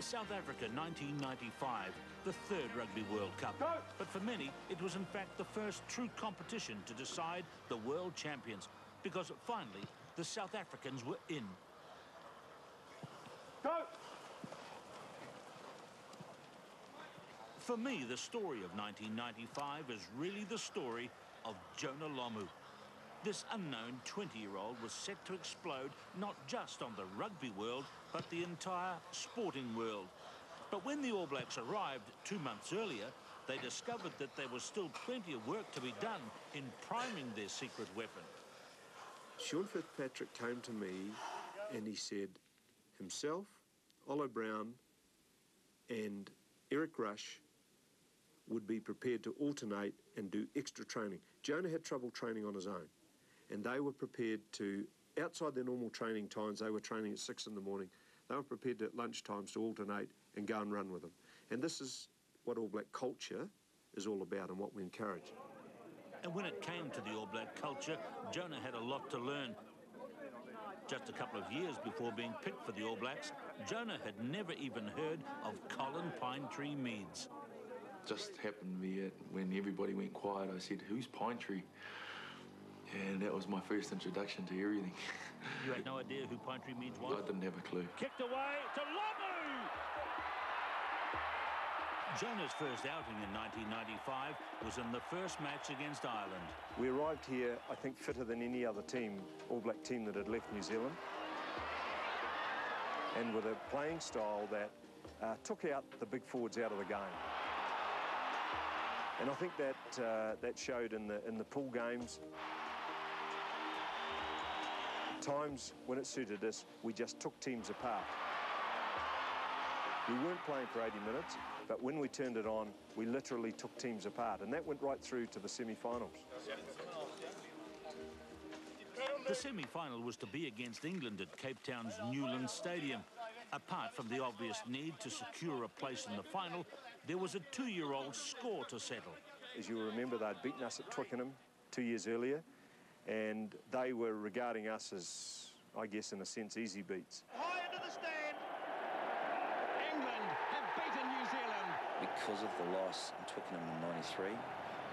South Africa 1995, the third Rugby World Cup. But for many, it was in fact the first true competition to decide the world champions, because finally the South Africans were in. Go! For me, the story of 1995 is really the story of Jonah Lomu. This unknown 20-year-old was set to explode not just on the rugby world, but the entire sporting world. But when the All Blacks arrived 2 months earlier, they discovered that there was still plenty of work to be done in priming their secret weapon. Sean Fitzpatrick came to me and he said himself, Olo Brown and Eric Rush would be prepared to alternate and do extra training. Jonah had trouble training on his own, and they were prepared to, outside their normal training times, they were training at 6 in the morning, they were prepared at lunch times to alternate and go and run with them. And this is what All Black culture is all about and what we encourage. And when it came to the All Black culture, Jonah had a lot to learn. Just a couple of years before being picked for the All Blacks, Jonah had never even heard of Colin Pine Tree Meads. Just happened to be when everybody went quiet, I said, "Who's Pine Tree?" And that was my first introduction to everything. You had no idea who Pine Tree Meads was? I didn't have a clue. Kicked away to Lomu! Jonah's first outing in 1995 was in the first match against Ireland. We arrived here, I think, fitter than any other team, All Black team that had left New Zealand, and with a playing style that took out the big forwards out of the game. And I think that showed in the pool games. Times when it suited us, we just took teams apart. We weren't playing for 80 minutes, but when we turned it on, we literally took teams apart, and that went right through to the semi-finals. The semi-final was to be against England at Cape Town's Newlands Stadium. Apart from the obvious need to secure a place in the final, there was a 2-year-old score to settle. As you remember, they'd beaten us at Twickenham 2 years earlier, and they were regarding us as, I guess, in a sense, easy beats. High into the stand. England have beaten New Zealand. Because of the loss in Twickenham in '93,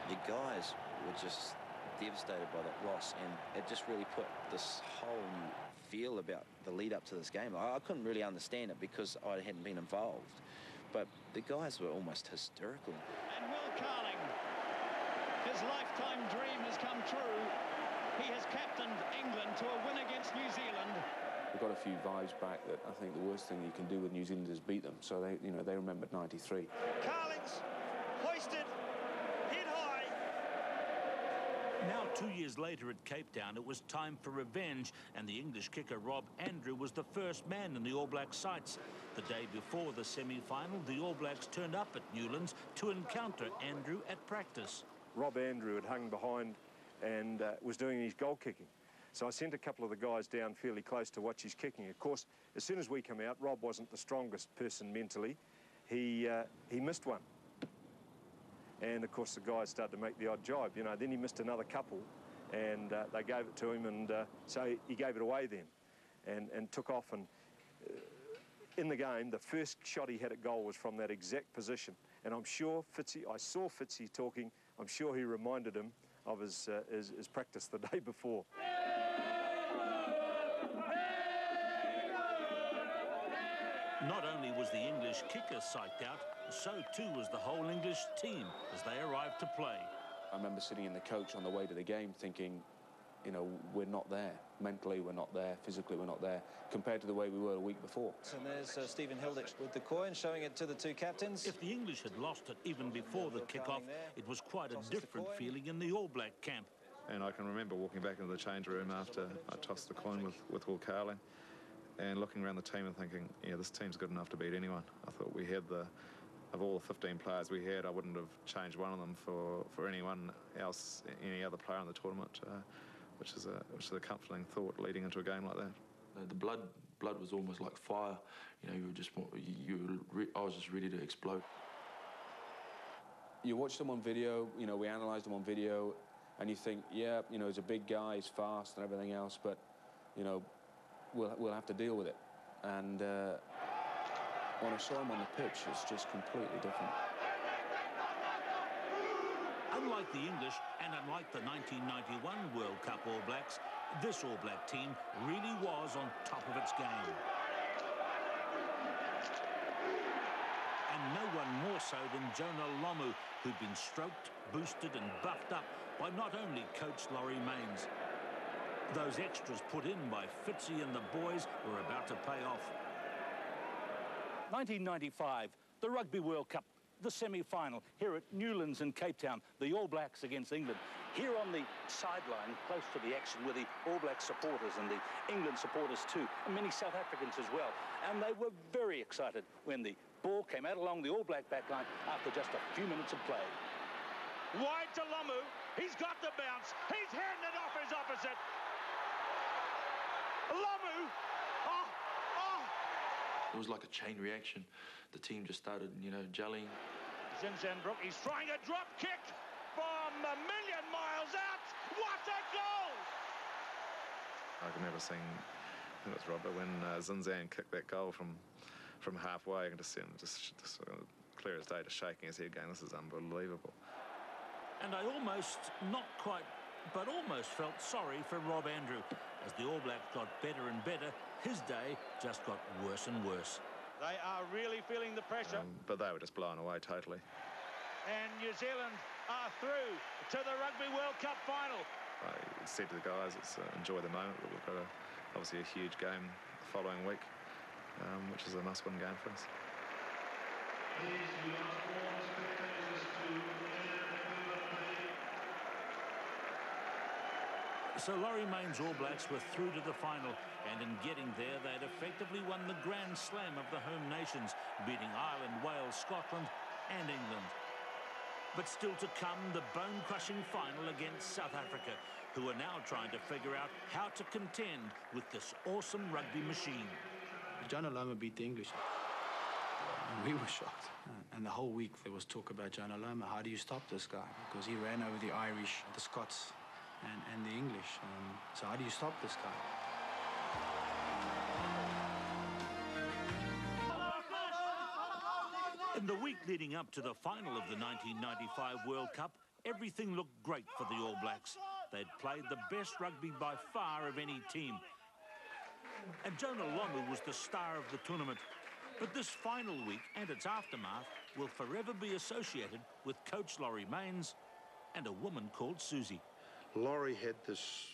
the guys were just devastated by that loss, and it just really put this whole new feel about the lead up to this game. I couldn't really understand it because I hadn't been involved, but the guys were almost hysterical. And Will Carling, his lifetime dream has come true. He has captained England to a win against New Zealand. We got a few vibes back that I think the worst thing you can do with New Zealand is beat them. So they remembered '93. Carling's hoisted, head high. Now, 2 years later at Cape Town, it was time for revenge, and the English kicker Rob Andrew was the first man in the All Blacks sights. The day before the semi-final, the All Blacks turned up at Newlands to encounter Andrew at practice. Rob Andrew had hung behind and was doing his goal kicking. So I sent a couple of the guys down fairly close to watch his kicking. Of course, as soon as we come out, Rob wasn't the strongest person mentally. He missed one. And, of course, the guys started to make the odd jibe. You know, then he missed another couple, and they gave it to him, and so he gave it away then and took off. And in the game, the first shot he had at goal was from that exact position. And I'm sure I saw Fitzy talking, I'm sure he reminded him of his practice the day before. Not only was the English kicker psyched out, so too was the whole English team as they arrived to play. I remember sitting in the coach on the way to the game thinking, you know, we're not there. Mentally, we're not there. Physically, we're not there, compared to the way we were a week before. And there's Stephen Hilditch with the coin, showing it to the two captains. If the English had lost it even before the kick-off, it was quite a different feeling in the All Black camp. And I can remember walking back into the change room after I tossed the coin with Will Carling and looking around the team and thinking, yeah, this team's good enough to beat anyone. I thought we had of all the 15 players we had, I wouldn't have changed one of them for anyone else, any other player in the tournament, which is a comforting thought leading into a game like that. The blood was almost like fire. You know, I was just ready to explode. You watch them on video, you know, we analysed them on video, and you think, yeah, you know, he's a big guy, he's fast and everything else, but, you know, we'll have to deal with it. And when I saw him on the pitch, it's just completely different. Unlike the English and unlike the 1991 World Cup All Blacks, this All Black team really was on top of its game. And no one more so than Jonah Lomu, who'd been stroked, boosted and buffed up by not only coach Laurie Mains. Those extras put in by Fitzy and the boys were about to pay off. 1995, the Rugby World Cup, the semi-final here at Newlands in Cape Town, the All Blacks against England. Here on the sideline, close to the action, were the All Black supporters and the England supporters too, and many South Africans as well. And they were very excited when the ball came out along the All Black backline after just a few minutes of play. Wide to Lomu. He's got the bounce. He's heading it off his opposite. Lomu. It was like a chain reaction. The team just started, you know, gelling. Zinzendbroek, he's trying a drop kick from a million miles out. What a goal! I can never sing, I think it was Robert, when Zinzan kicked that goal from halfway. I can just see him just clear as day, just shaking his head going, this is unbelievable. And I almost, not quite, but almost felt sorry for Rob Andrew. As the All Blacks got better and better, his day just got worse and worse. They are really feeling the pressure. But they were just blown away totally. And New Zealand are through to the Rugby World Cup final. I said to the guys, let's enjoy the moment. We've got obviously a huge game the following week, which is a must-win game for us. So Laurie Mains' All Blacks were through to the final, and in getting there, they had effectively won the Grand Slam of the home nations, beating Ireland, Wales, Scotland and England. But still to come, the bone-crushing final against South Africa, who are now trying to figure out how to contend with this awesome rugby machine. Jonah Lomu beat the English. We were shocked. And the whole week there was talk about Jonah Lomu. How do you stop this guy? Because he ran over the Irish, the Scots, and the English. So how do you stop this guy? In the week leading up to the final of the 1995 World Cup, everything looked great for the All Blacks. They'd played the best rugby by far of any team. And Jonah Lomu was the star of the tournament. But this final week and its aftermath will forever be associated with coach Laurie Mains and a woman called Susie. Laurie had this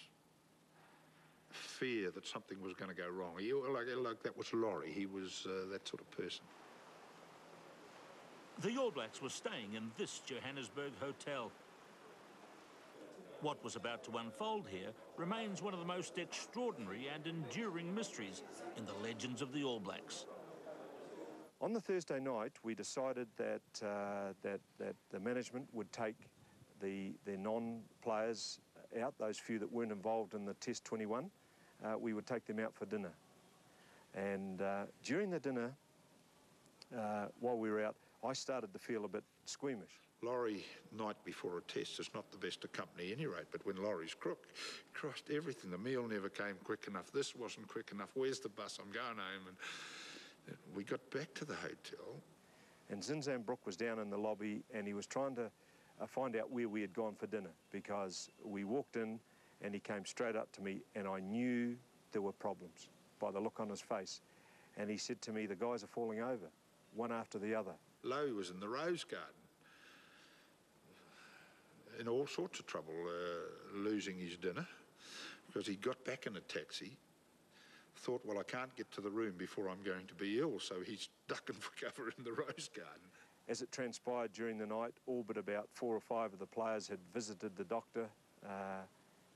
fear that something was going to go wrong. Like that was Laurie. He was that sort of person. The All Blacks were staying in this Johannesburg hotel. What was about to unfold here remains one of the most extraordinary and enduring mysteries in the legends of the All Blacks. On the Thursday night, we decided that that the management would take the non-players out, those few that weren't involved in the Test 21, we would take them out for dinner. And during the dinner, while we were out, I started to feel a bit squeamish. Laurie, night before a test, is not the best to company any rate, but when Laurie's crook, crossed everything. The meal never came quick enough. This wasn't quick enough. Where's the bus? I'm going home. And we got back to the hotel. And Zinzendbroek was down in the lobby, and he was trying to find out where we had gone for dinner, because we walked in and he came straight up to me, and I knew there were problems by the look on his face. And he said to me, the guys are falling over, one after the other. Lowe was in the Rose Garden, in all sorts of trouble, losing his dinner, because he got back in a taxi, thought, well, I can't get to the room before I'm going to be ill, so he's ducking for cover in the Rose Garden. As it transpired during the night, all but about 4 or 5 of the players had visited the doctor,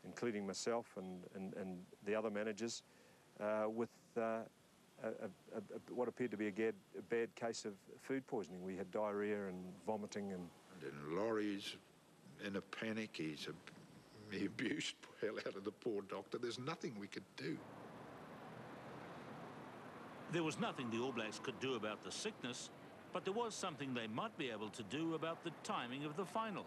including myself and the other managers, with what appeared to be a bad case of food poisoning. We had diarrhea and vomiting. And then Laurie's in a panic. He abused the hell out of the poor doctor. There's nothing we could do. There was nothing the All Blacks could do about the sickness, but there was something they might be able to do about the timing of the final.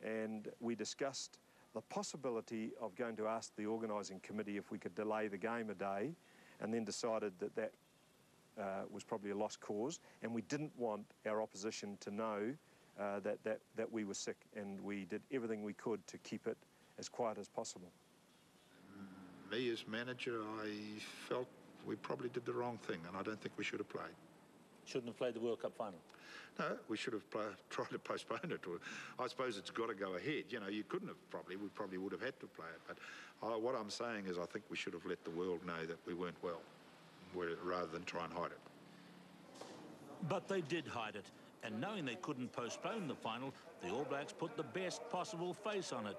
And we discussed the possibility of going to ask the organising committee if we could delay the game a day, and then decided that was probably a lost cause, and we didn't want our opposition to know that we were sick, and we did everything we could to keep it as quiet as possible. Me as manager, I felt we probably did the wrong thing, and I don't think we should have played. Shouldn't have played the World Cup final? No, we should have tried to postpone it. I suppose it's got to go ahead. You know, you couldn't have we probably would have had to play it. But what I'm saying is I think we should have let the world know that we weren't well, rather than try and hide it. But they did hide it, and knowing they couldn't postpone the final, the All Blacks put the best possible face on it.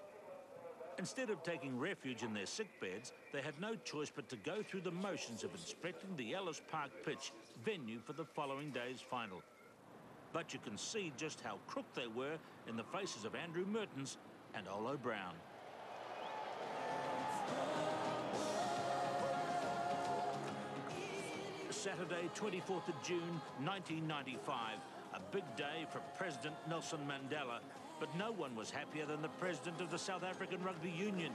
Instead of taking refuge in their sick beds, they had no choice but to go through the motions of inspecting the Ellis Park pitch, venue for the following day's final. But you can see just how crook they were in the faces of Andrew Mertens and Olo Brown. Saturday, 24th of June, 1995. A big day for President Nelson Mandela, but no one was happier than the president of the South African Rugby Union.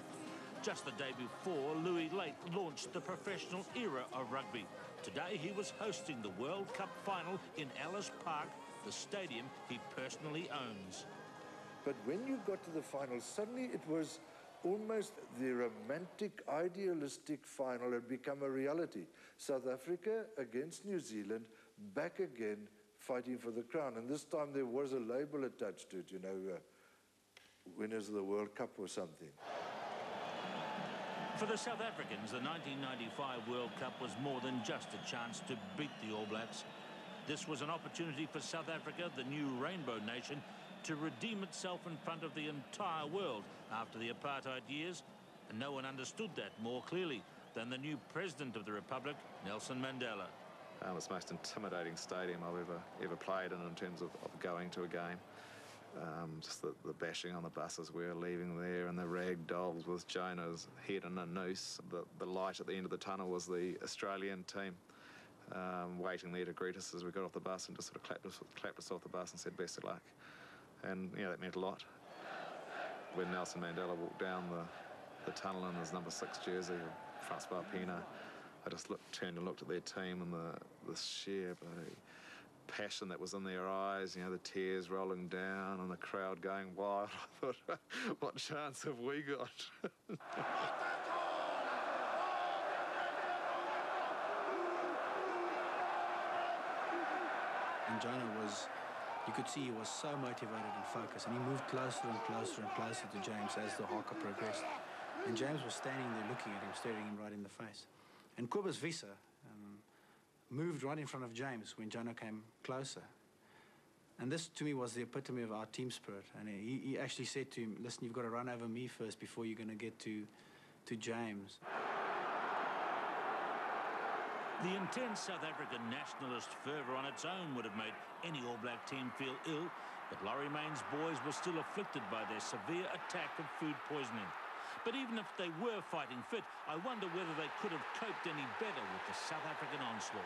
Just the day before, Louis Lake launched the professional era of rugby. Today, he was hosting the World Cup final in Ellis Park, the stadium he personally owns. But when you got to the final, suddenly it was almost the romantic, idealistic final had become a reality. South Africa against New Zealand, back again, fighting for the crown. And this time there was a label attached to it, you know, winners of the World Cup or something. For the South Africans, the 1995 World Cup was more than just a chance to beat the All Blacks. This was an opportunity for South Africa, the new rainbow nation, to redeem itself in front of the entire world after the apartheid years, and no one understood that more clearly than the new president of the Republic, Nelson Mandela. It's the most intimidating stadium I've ever played in terms of going to a game. Just the bashing on the buses we were leaving there, and the rag dolls with Jonah's head in a noose. The light at the end of the tunnel was the Australian team waiting there to greet us as we got off the bus, and just sort of clapped us off the bus and said best of luck. And you know, that meant a lot. When Nelson Mandela walked down the tunnel in his number 6 jersey, Francois Pienaar, I just turned and looked at their team, and the sheer passion that was in their eyes, you know, the tears rolling down and the crowd going wild. I thought, what chance have we got? And Jonah was, you could see he was so motivated and focused, and he moved closer and closer and closer to James as the haka progressed. And James was standing there looking at him, staring him right in the face. And Kobus Visser moved right in front of James when Jonah came closer. And this, to me, was the epitome of our team spirit. And he actually said to him, listen, you've got to run over me first before you're going to get to James. The intense South African nationalist fervour on its own would have made any All Black team feel ill, but Laurie Main's boys were still afflicted by their severe attack of food poisoning. But even if they were fighting fit, I wonder whether they could have coped any better with the South African onslaught.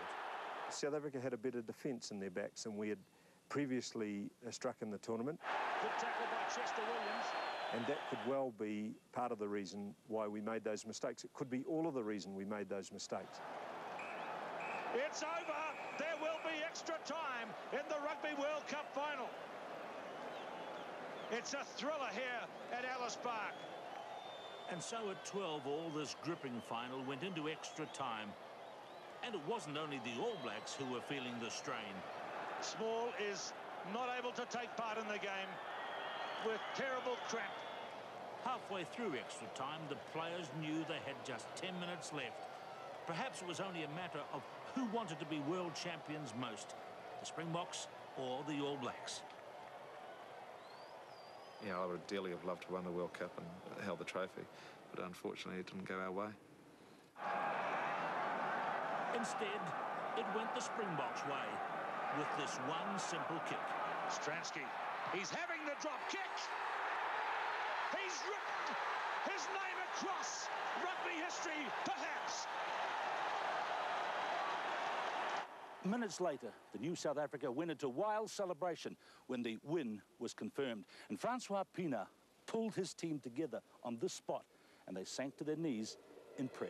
South Africa had a better defence in their backs than we had previously struck in the tournament. Good tackle by Chester Williams. And that could well be part of the reason why we made those mistakes. It could be all of the reason we made those mistakes. It's over. There will be extra time in the Rugby World Cup final. It's a thriller here at Ellis Park. And so at 12 all, this gripping final went into extra time. And it wasn't only the All Blacks who were feeling the strain. Small is not able to take part in the game with terrible cramp. Halfway through extra time, the players knew they had just 10 minutes left. Perhaps it was only a matter of who wanted to be world champions most, the Springboks or the All Blacks. Yeah, I would dearly have loved to win the World Cup and held the trophy, but unfortunately it didn't go our way. Instead, it went the Springboks' way with this one simple kick. Stransky, he's having the drop kick. He's written his name across rugby history, perhaps. Minutes later, the new South Africa went into wild celebration when the win was confirmed. And Francois Pienaar pulled his team together on this spot, and they sank to their knees in prayer.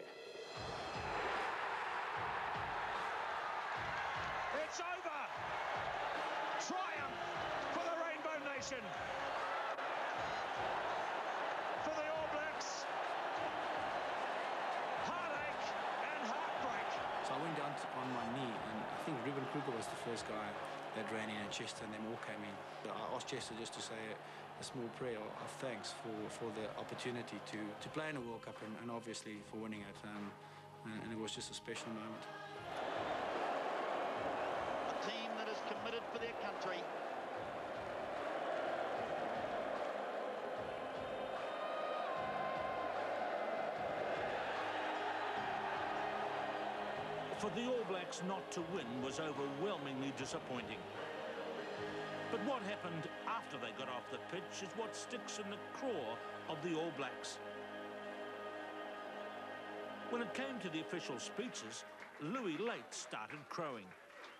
It's over. Triumph for the Rainbow Nation. For the All Blacks. Heartache and heartbreak. So I went down on my knee, and I think Ruben Kruger was the first guy that ran in, and Chester and them all came in. I asked Chester just to say a small prayer of thanks for the opportunity to play in a World Cup and obviously for winning it. And it was just a special moment. A team that is committed for their country. For the All Blacks not to win was overwhelmingly disappointing. But what happened after they got off the pitch is what sticks in the craw of the All Blacks. When it came to the official speeches, Louis Late started crowing.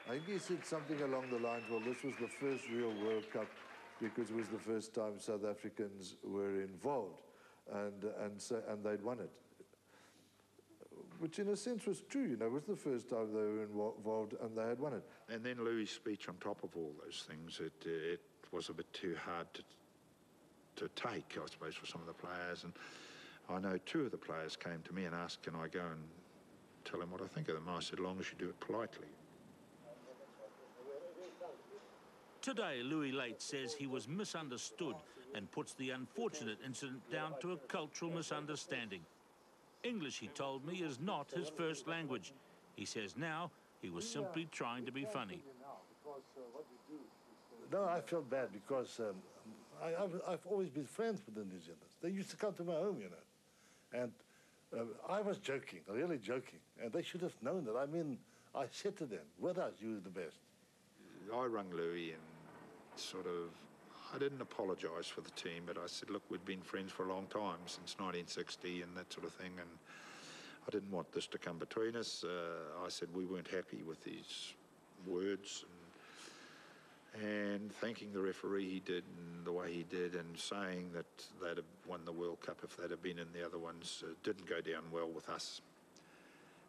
I think he said something along the lines, well, this was the first real World Cup because it was the first time South Africans were involved and they'd won it. Which in a sense was true, you know, it was the first time they were involved and they had won it. And then Louis' speech on top of all those things, it was a bit too hard to take, I suppose, for some of the players. And I know two of the players came to me and asked, can I go and tell them what I think of them? I said, as long as you do it politely. Today, Louis Late says he was misunderstood and puts the unfortunate incident down to a cultural misunderstanding. English, he told me, is not his first language. He says now he was simply trying to be funny. No, I felt bad because I've always been friends with the New Zealanders. They used to come to my home, you know. And I was joking, really joking. And they should have known that. I mean, I said to them, with us, you're the best. I rang Louis and sort of, I didn't apologise for the team, but I said, look, we'd been friends for a long time, since 1960 and that sort of thing, and I didn't want this to come between us. I said we weren't happy with his words, and thanking the referee he did and the way he did, and saying that they'd have won the World Cup if they'd have been in the other ones, didn't go down well with us.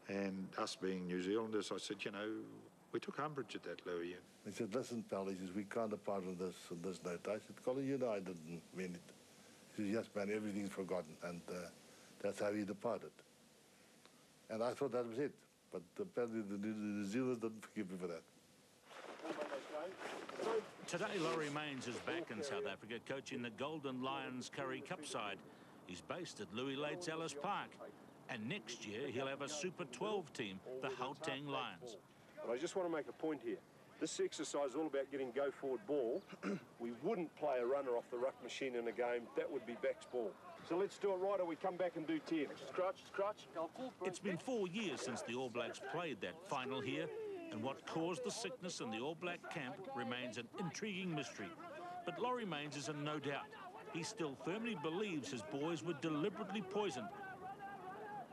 And us being New Zealanders, I said, you know, we took umbrage at that, Louis. He said, listen, pal, he says, we can't depart on this note. I said, Colin, you know I didn't mean it. He said, yes, man, everything's forgotten. And that's how he departed. And I thought that was it. But apparently the New Zealanders didn't forgive me for that. Today, Laurie Mains is back in South Africa coaching the Golden Lions Currie Cup side. He's based at Louis Late's Ellis Park. And next year, he'll have a Super 12 team, the Gauteng Lions. But I just want to make a point here. This exercise is all about getting go-forward ball. We wouldn't play a runner off the ruck machine in a game. That would be back's ball. So let's do it right, or we come back and do 10. Scratch. It's been 4 years since the All Blacks played that final here, and what caused the sickness in the All Black camp remains an intriguing mystery. But Laurie Mains is in no doubt. He still firmly believes his boys were deliberately poisoned.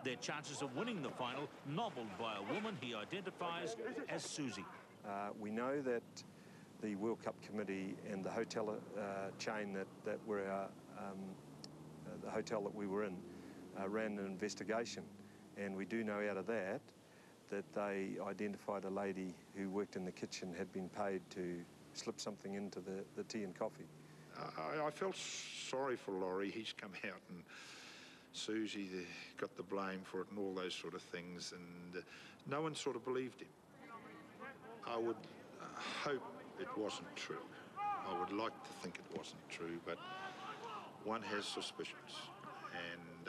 Their chances of winning the final nobbled by a woman he identifies as Susie. We know that the World Cup Committee and the hotel chain that were the hotel that we were in ran an investigation, and we do know out of that they identified a lady who worked in the kitchen had been paid to slip something into the tea and coffee. I felt sorry for Laurie. He's come out, and Susie got the blame for it and all those sort of things, and no one sort of believed him. I would hope it wasn't true. I would like to think it wasn't true, but one has suspicions. And,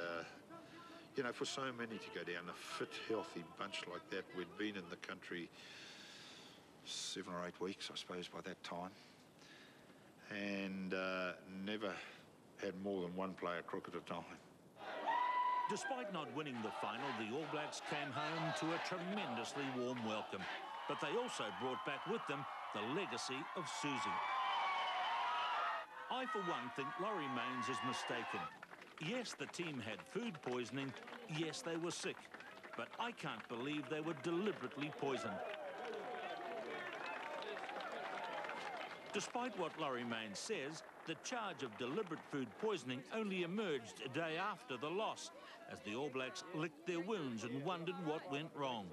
you know, for so many to go down, a fit, healthy bunch like that, we'd been in the country 7 or 8 weeks, I suppose, by that time, and never had more than one player crook at a time. Despite not winning the final, the All Blacks came home to a tremendously warm welcome. But they also brought back with them the legacy of Susie. I, for one, think Laurie Mains is mistaken. Yes, the team had food poisoning. Yes, they were sick. But I can't believe they were deliberately poisoned. Despite what Laurie Mains says, the charge of deliberate food poisoning only emerged a day after the loss, as the All Blacks licked their wounds and wondered what went wrong.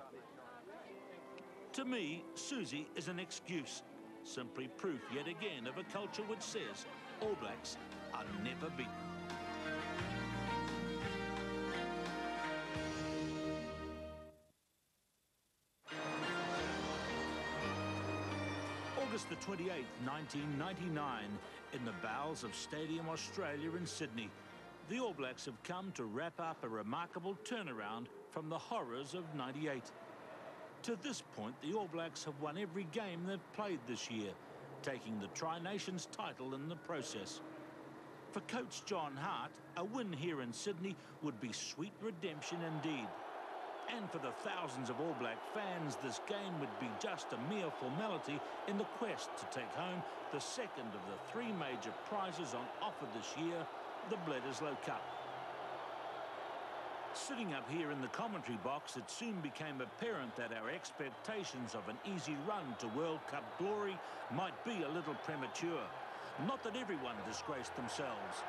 To me, Susie is an excuse. Simply proof yet again of a culture which says All Blacks are never beaten. August the 28th, 1999, in the bowels of Stadium Australia in Sydney, the All Blacks have come to wrap up a remarkable turnaround from the horrors of '98. To this point, the All Blacks have won every game they've played this year, taking the Tri-Nations title in the process. For coach John Hart, a win here in Sydney would be sweet redemption indeed. And for the thousands of All Black fans, this game would be just a mere formality in the quest to take home the second of the three major prizes on offer this year, the Bledisloe Cup. Sitting up here in the commentary box, it soon became apparent that our expectations of an easy run to World Cup glory might be a little premature. Not that everyone disgraced themselves.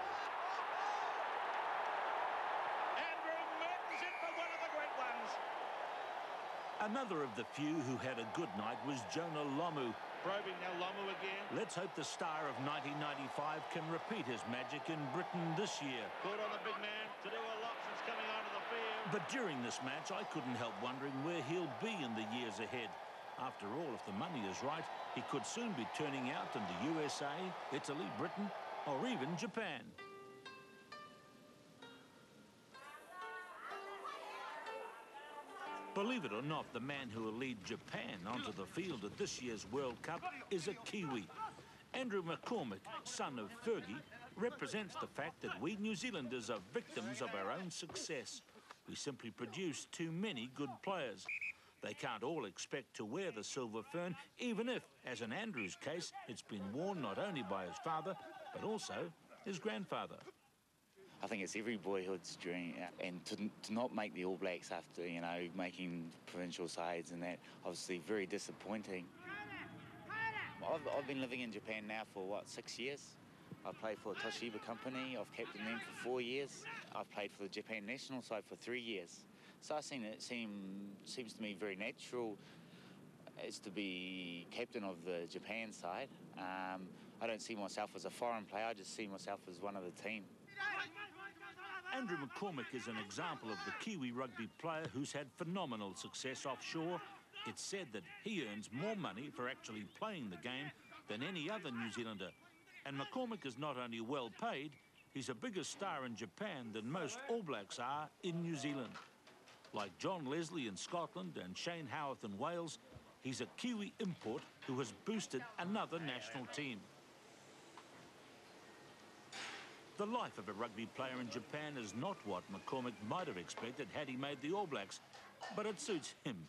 Another of the few who had a good night was Jonah Lomu. Probing now Lomu again. Let's hope the star of 1995 can repeat his magic in Britain this year. Good on the big man to do a lot since coming onto the field. But during this match, I couldn't help wondering where he'll be in the years ahead. After all, if the money is right, he could soon be turning out in the USA, Italy, Britain, or even Japan. Believe it or not, the man who will lead Japan onto the field at this year's World Cup is a Kiwi. Andrew McCormick, son of Fergie, represents the fact that we New Zealanders are victims of our own success. We simply produce too many good players. They can't all expect to wear the silver fern, even if, as in Andrew's case, it's been worn not only by his father, but also his grandfather. I think it's every boyhood's dream, and to not make the All Blacks after, you know, making provincial sides and that, obviously very disappointing. I've been living in Japan now for, what, 6 years? I've played for the Toshiba company, I've captained them for 4 years. I've played for the Japan national side for 3 years. So I think it seems to me very natural is to be captain of the Japan side. I don't see myself as a foreign player, I just see myself as one of the team. Andrew McCormick is an example of the Kiwi rugby player who's had phenomenal success offshore. It's said that he earns more money for actually playing the game than any other New Zealander. And McCormick is not only well paid, he's a bigger star in Japan than most All Blacks are in New Zealand. Like John Leslie in Scotland and Shane Howarth in Wales, he's a Kiwi import who has boosted another national team. The life of a rugby player in Japan is not what McCormick might have expected had he made the All Blacks, but it suits him.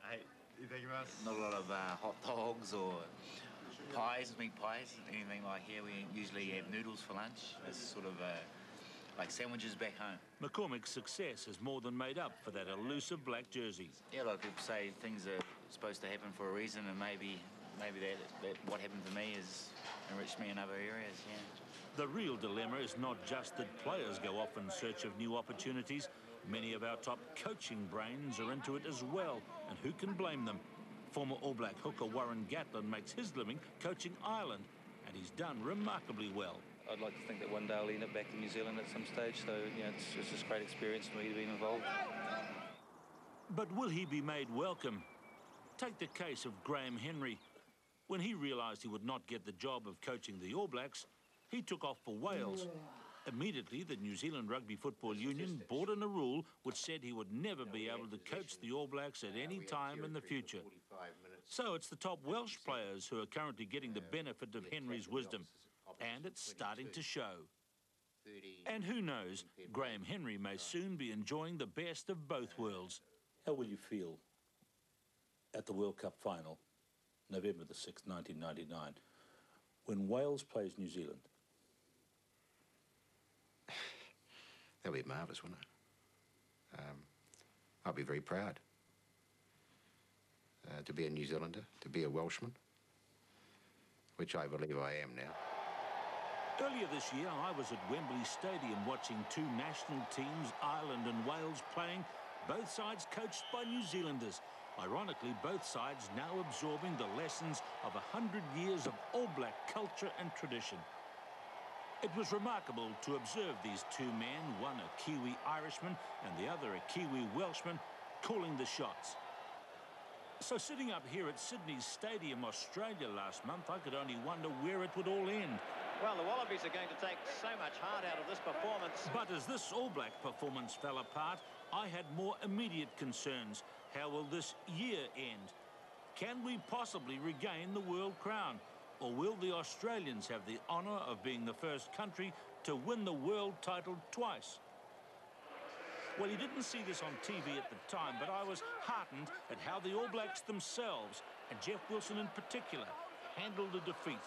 Hey, you think of us? Not a lot of hot dogs or pies, meat pies, anything like here. We usually have noodles for lunch. It's sort of like sandwiches back home. McCormick's success has more than made up for that elusive black jersey. Yeah, a lot of people say things are supposed to happen for a reason, and maybe that what happened to me has enriched me in other areas, yeah. The real dilemma is not just that players go off in search of new opportunities. Many of our top coaching brains are into it as well, and who can blame them? Former All Black hooker Warren Gatlin makes his living coaching Ireland, and he's done remarkably well. I'd like to think that one day I'll end up back in New Zealand at some stage, so you know, it's just a great experience for me to be involved. But will he be made welcome? Take the case of Graham Henry. When he realised he would not get the job of coaching the All Blacks, he took off for Wales. Immediately, the New Zealand Rugby Football Union brought in a rule which said he would never be able to coach the All Blacks at any time in the future. So it's the top Welsh players who are currently getting the benefit of Henry's wisdom, and it's starting to show. And who knows, Graham Henry may soon be enjoying the best of both worlds. How will you feel at the World Cup final, November the 6th, 1999, when Wales plays New Zealand? That'll be marvellous, wouldn't it? I'll be very proud to be a New Zealander, to be a Welshman, which I believe I am now. Earlier this year, I was at Wembley Stadium watching two national teams, Ireland and Wales, playing, both sides coached by New Zealanders. Ironically, both sides now absorbing the lessons of 100 years of All Black culture and tradition. It was remarkable to observe these two men, one a Kiwi Irishman and the other a Kiwi Welshman, calling the shots. So sitting up here at Sydney's Stadium, Australia last month, I could only wonder where it would all end. Well, the Wallabies are going to take so much heart out of this performance. But as this All Black performance fell apart, I had more immediate concerns. How will this year end? Can we possibly regain the world crown? Or will the Australians have the honour of being the first country to win the world title twice? Well, you didn't see this on TV at the time, but I was heartened at how the All Blacks themselves, and Jeff Wilson in particular, handled the defeat.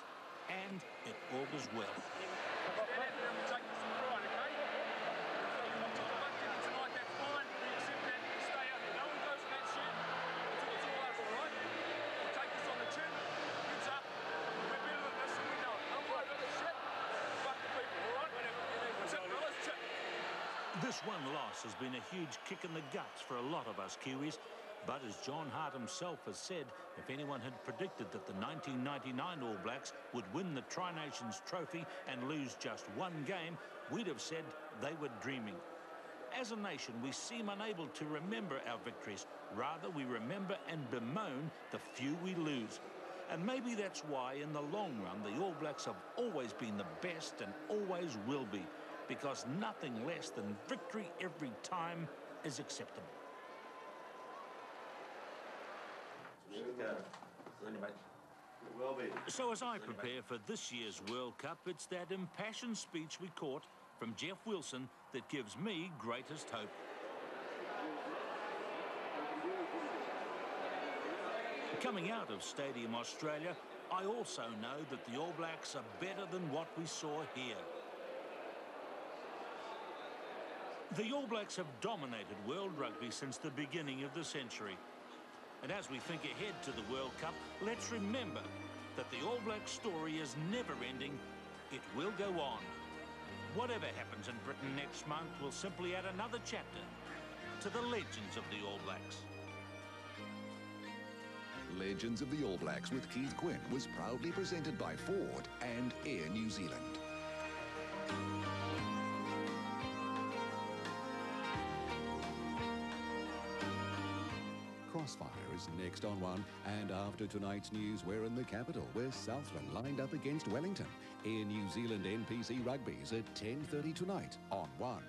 And it augurs well. This one loss has been a huge kick in the guts for a lot of us Kiwis. But as John Hart himself has said, if anyone had predicted that the 1999 All Blacks would win the Tri-Nations trophy and lose just one game, we'd have said they were dreaming. As a nation, we seem unable to remember our victories. Rather, we remember and bemoan the few we lose. And maybe that's why, in the long run, the All Blacks have always been the best and always will be, because nothing less than victory every time is acceptable. So as I prepare for this year's World Cup, it's that impassioned speech we caught from Jeff Wilson that gives me greatest hope. Coming out of Stadium Australia, I also know that the All Blacks are better than what we saw here. The All Blacks have dominated world rugby since the beginning of the century. And as we think ahead to the World Cup, let's remember that the All Black story is never ending. It will go on. Whatever happens in Britain next month will simply add another chapter to the legends of the All Blacks. Legends of the All Blacks with Keith Quinn was proudly presented by Ford and Air New Zealand. Crossfire is next on One, and after tonight's news, we're in the capital, where Southland lined up against Wellington. Air New Zealand NPC Rugby's at 10:30 tonight on One.